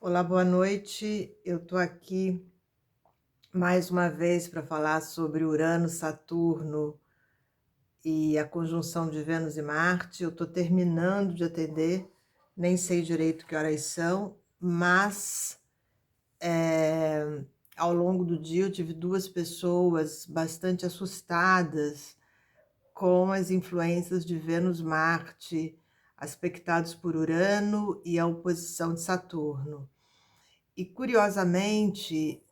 Olá, boa noite. Eu tô aqui mais uma vez para falar sobre Urano, Saturno e a conjunção de Vênus e Marte. Eu tô terminando de atender, nem sei direito que horas são, mas ao longo do dia eu tive duas pessoas bastante assustadas com as influências de Vênus-Marte, aspectados por Urano e a oposição de Saturno. E curiosamente,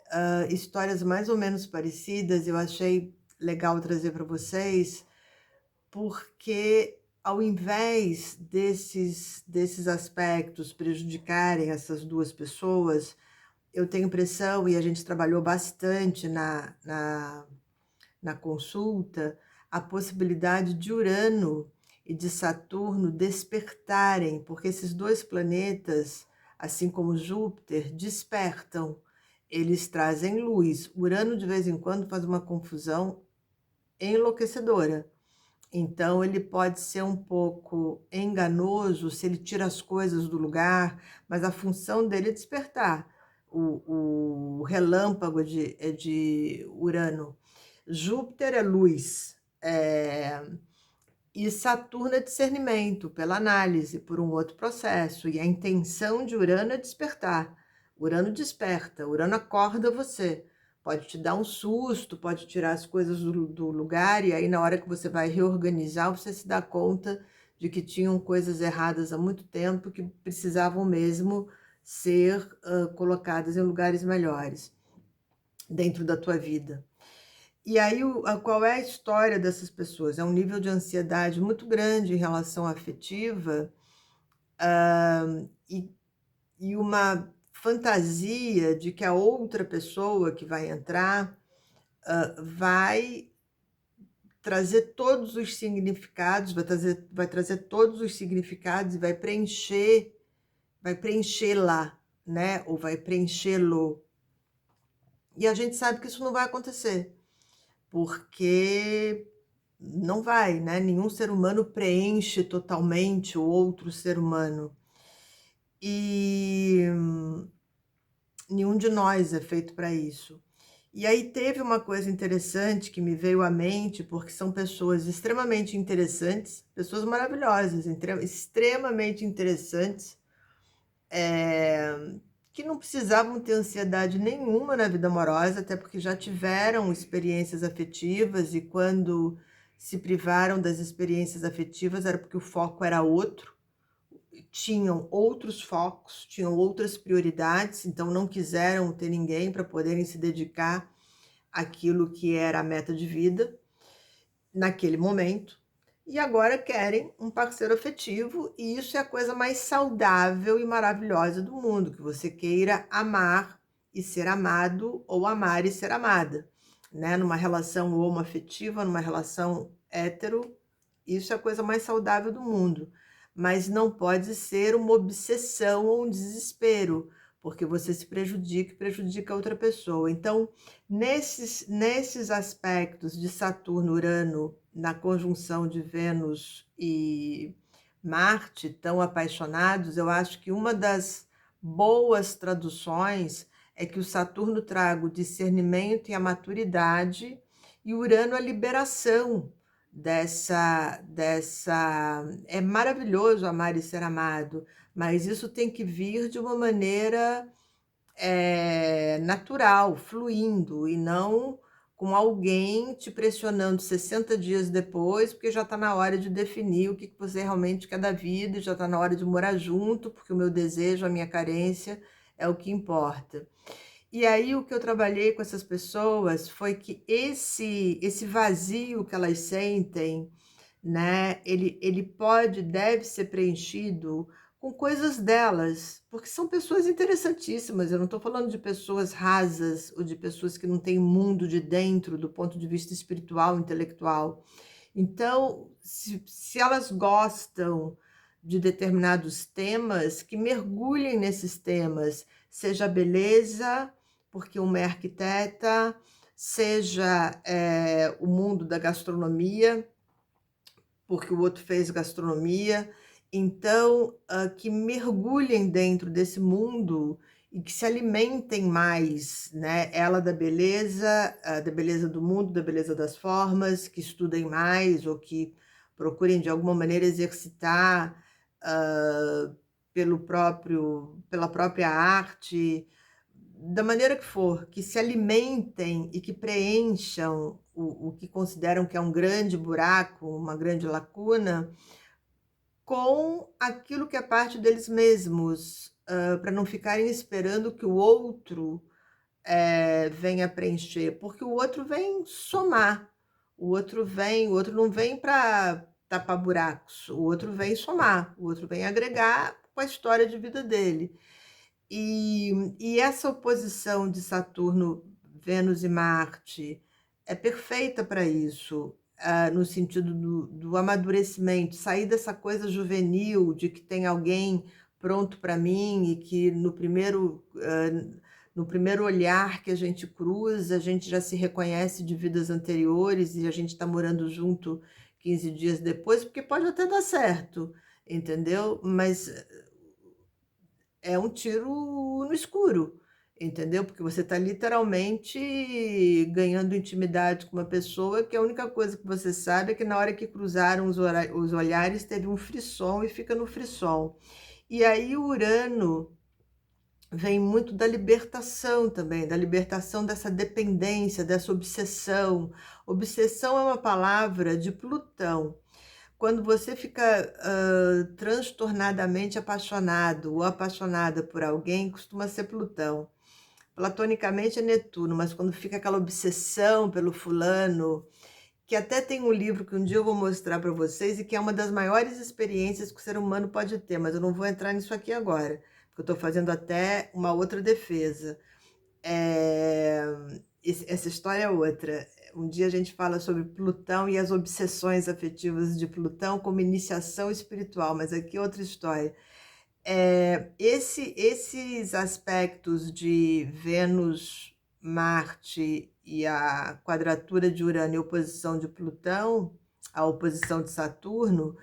histórias mais ou menos parecidas eu achei legal trazer para vocês, porque ao invés desses aspectos prejudicarem essas duas pessoas, eu tenho impressão, e a gente trabalhou bastante na consulta, a possibilidade de Urano e de Saturno despertarem, porque esses dois planetas, assim como Júpiter, despertam, eles trazem luz. Urano, de vez em quando, faz uma confusão enlouquecedora. Então, ele pode ser um pouco enganoso se ele tira as coisas do lugar, mas a função dele é despertar. O relâmpago é de Urano. Júpiter é luz, e Saturno é discernimento, pela análise, por um outro processo. E a intenção de Urano é despertar. Urano desperta, Urano acorda você. Pode te dar um susto, pode tirar as coisas do lugar, e aí na hora que você vai reorganizar, você se dá conta de que tinham coisas erradas há muito tempo que precisavam mesmo ser colocadas em lugares melhores dentro da tua vida. E aí, qual é a história dessas pessoas? É um nível de ansiedade muito grande em relação à afetiva, e, e uma fantasia de que a outra pessoa que vai entrar vai trazer todos os significados, vai trazer todos os significados e vai preenchê-la, né? Ou vai preenchê-lo. E a gente sabe que isso não vai acontecer, porque não vai, né? Nenhum ser humano preenche totalmente o outro ser humano. E nenhum de nós é feito para isso. E aí teve uma coisa interessante que me veio à mente, porque são pessoas extremamente interessantes, pessoas maravilhosas, extremamente interessantes, que não precisavam ter ansiedade nenhuma na vida amorosa, até porque já tiveram experiências afetivas e quando se privaram das experiências afetivas era porque o foco era outro, tinham outros focos, tinham outras prioridades, então não quiseram ter ninguém para poderem se dedicar àquilo que era a meta de vida naquele momento. E agora querem um parceiro afetivo, e isso é a coisa mais saudável e maravilhosa do mundo, que você queira amar e ser amado, ou amar e ser amada, né? Numa relação homoafetiva, numa relação hétero, isso é a coisa mais saudável do mundo. Mas não pode ser uma obsessão ou um desespero, porque você se prejudica e prejudica a outra pessoa. Então, nesses aspectos de Saturno, Urano, na conjunção de Vênus e Marte, tão apaixonados, eu acho que uma das boas traduções é que o Saturno traga o discernimento e a maturidade, e Urano a liberação dessa. É maravilhoso amar e ser amado, mas isso tem que vir de uma maneira natural, fluindo, e não com alguém te pressionando 60 dias depois, porque já está na hora de definir o que você realmente quer da vida, e já está na hora de morar junto, porque o meu desejo, a minha carência é o que importa. E aí o que eu trabalhei com essas pessoas foi que esse vazio que elas sentem, né, ele deve ser preenchido com coisas delas, porque são pessoas interessantíssimas. Eu não estou falando de pessoas rasas ou de pessoas que não têm mundo de dentro do ponto de vista espiritual, intelectual. Então, se elas gostam de determinados temas, que mergulhem nesses temas, seja a beleza, porque uma é arquiteta, seja o mundo da gastronomia, porque o outro fez gastronomia. Então, que mergulhem dentro desse mundo e que se alimentem mais, né? Ela da beleza do mundo, da beleza das formas, que estudem mais ou que procurem de alguma maneira exercitar ah, pela própria arte, da maneira que for, que se alimentem e que preencham o que consideram que é um grande buraco, uma grande lacuna, com aquilo que é parte deles mesmos, para não ficarem esperando que o outro venha preencher, porque o outro vem somar, o outro não vem para tapar buracos, o outro vem somar, o outro vem agregar com a história de vida dele. E essa oposição de Saturno, Vênus e Marte é perfeita para isso, no sentido do amadurecimento, sair dessa coisa juvenil de que tem alguém pronto para mim e que no primeiro olhar que a gente cruza, a gente já se reconhece de vidas anteriores e a gente está morando junto 15 dias depois, porque pode até dar certo, entendeu? Mas é um tiro no escuro, entendeu? Porque você está literalmente ganhando intimidade com uma pessoa que a única coisa que você sabe é que na hora que cruzaram os olhares teve um frisson e fica no frisson. E aí o Urano vem muito da libertação também, da libertação dessa dependência, dessa obsessão. Obsessão é uma palavra de Plutão. Quando você fica transtornadamente apaixonado ou apaixonada por alguém, costuma ser Plutão. Platonicamente é Netuno, mas quando fica aquela obsessão pelo fulano, que até tem um livro que um dia eu vou mostrar para vocês e que é uma das maiores experiências que o ser humano pode ter, mas eu não vou entrar nisso aqui agora, porque eu estou fazendo até uma outra defesa. É, essa história é outra. Um dia a gente fala sobre Plutão e as obsessões afetivas de Plutão como iniciação espiritual, mas aqui é outra história. Esses aspectos de Vênus, Marte e a quadratura de Urano e a oposição de Plutão, a oposição de Saturno,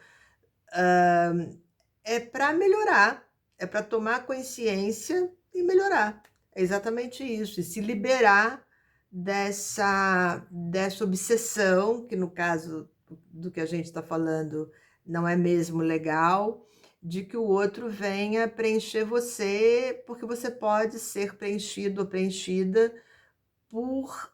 é para melhorar, é para tomar consciência e melhorar. É exatamente isso, e se liberar dessa obsessão, que no caso do que a gente está falando não é mesmo legal, de que o outro venha preencher você, porque você pode ser preenchido ou preenchida por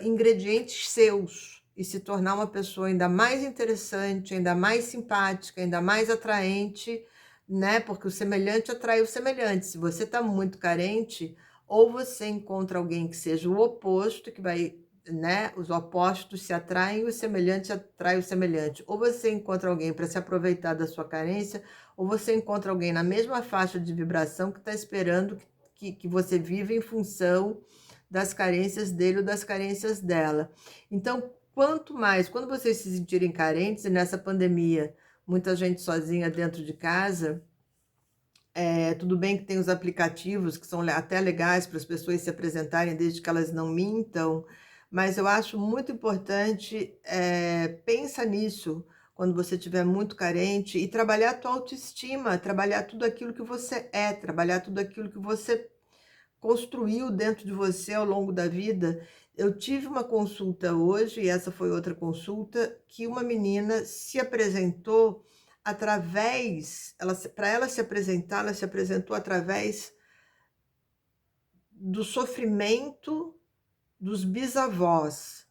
ingredientes seus e se tornar uma pessoa ainda mais interessante, ainda mais simpática, ainda mais atraente, né? Porque o semelhante atrai o semelhante. Se você está muito carente, ou você encontra alguém que seja o oposto, que vai, né? Os opostos se atraem, o semelhante atrai o semelhante. Ou você encontra alguém para se aproveitar da sua carência, ou você encontra alguém na mesma faixa de vibração que está esperando que você viva em função das carências dele ou das carências dela. Então, quanto mais, quando vocês se sentirem carentes, e nessa pandemia, muita gente sozinha dentro de casa, tudo bem que tem os aplicativos que são até legais para as pessoas se apresentarem desde que elas não mintam, mas eu acho muito importante, pensa nisso quando você estiver muito carente e trabalhar a tua autoestima, trabalhar tudo aquilo que você é, trabalhar tudo aquilo que você construiu dentro de você ao longo da vida. Eu tive uma consulta hoje, e essa foi outra consulta, que uma menina se apresentou através, para ela se apresentar, ela se apresentou através do sofrimento dos bisavós.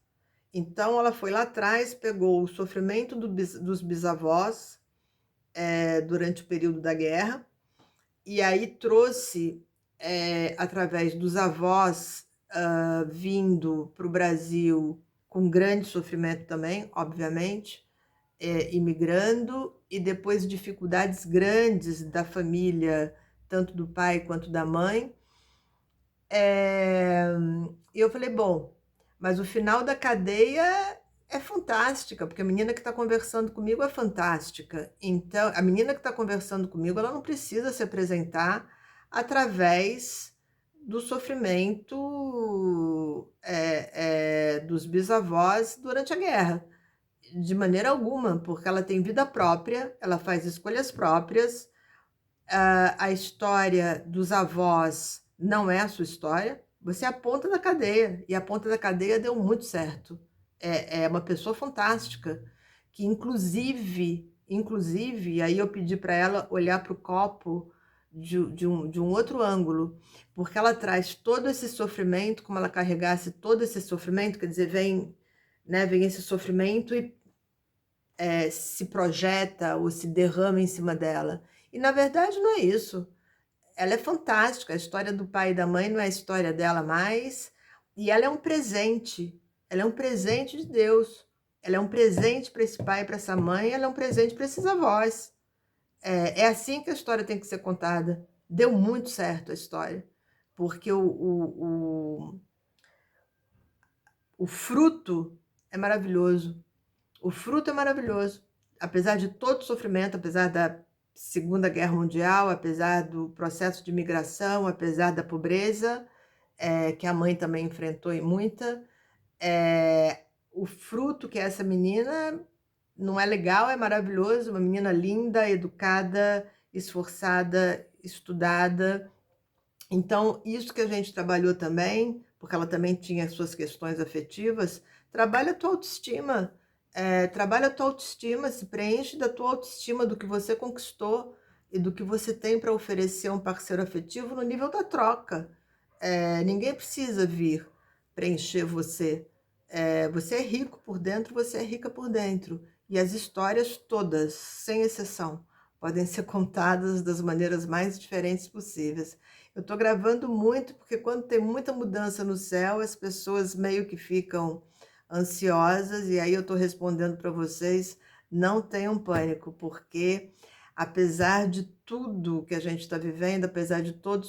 Então, ela foi lá atrás, pegou o sofrimento dos bisavós durante o período da guerra, e aí trouxe através dos avós vindo para o Brasil com grande sofrimento também, obviamente, imigrando, e depois dificuldades grandes da família, tanto do pai quanto da mãe. E eu falei, bom, mas o final da cadeia é fantástica, porque a menina que está conversando comigo é fantástica. Então, a menina que está conversando comigo, ela não precisa se apresentar através do sofrimento dos bisavós durante a guerra, de maneira alguma, porque ela tem vida própria, ela faz escolhas próprias. A história dos avós não é a sua história, você é a ponta da cadeia, e a ponta da cadeia deu muito certo. É uma pessoa fantástica, que inclusive, aí eu pedi para ela olhar para o copo de um outro ângulo, porque ela traz todo esse sofrimento, como ela carregasse todo esse sofrimento, quer dizer, vem, né, vem esse sofrimento e se projeta ou se derrama em cima dela. E na verdade não é isso. Ela é fantástica, a história do pai e da mãe não é a história dela mais, e ela é um presente. Ela é um presente de Deus. Ela é um presente para esse pai e para essa mãe, ela é um presente para esses avós. É assim que a história tem que ser contada. Deu muito certo a história, porque o fruto é maravilhoso. O fruto é maravilhoso. Apesar de todo o sofrimento, apesar da Segunda Guerra Mundial, apesar do processo de migração, apesar da pobreza, que a mãe também enfrentou e muita, o fruto que é essa menina não é legal, é maravilhoso, uma menina linda, educada, esforçada, estudada. Então, isso que a gente trabalhou também, porque ela também tinha suas questões afetivas, trabalha a tua autoestima, trabalha a tua autoestima, se preenche da tua autoestima, do que você conquistou e do que você tem para oferecer a um parceiro afetivo no nível da troca. Ninguém precisa vir preencher você. Você é rico por dentro, você é rica por dentro. E as histórias todas, sem exceção, podem ser contadas das maneiras mais diferentes possíveis. Eu estou gravando muito porque quando tem muita mudança no céu, as pessoas meio que ficam ansiosas, e aí eu estou respondendo para vocês, não tenham pânico, porque apesar de tudo que a gente está vivendo, apesar de todo o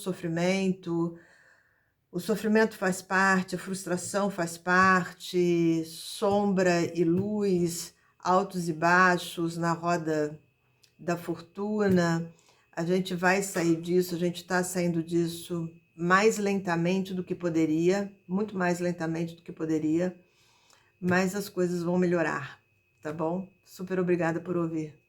sofrimento faz parte, a frustração faz parte, sombra e luz, altos e baixos na roda da fortuna. A gente vai sair disso, a gente está saindo disso mais lentamente do que poderia, muito mais lentamente do que poderia, mas as coisas vão melhorar, tá bom? Super obrigada por ouvir.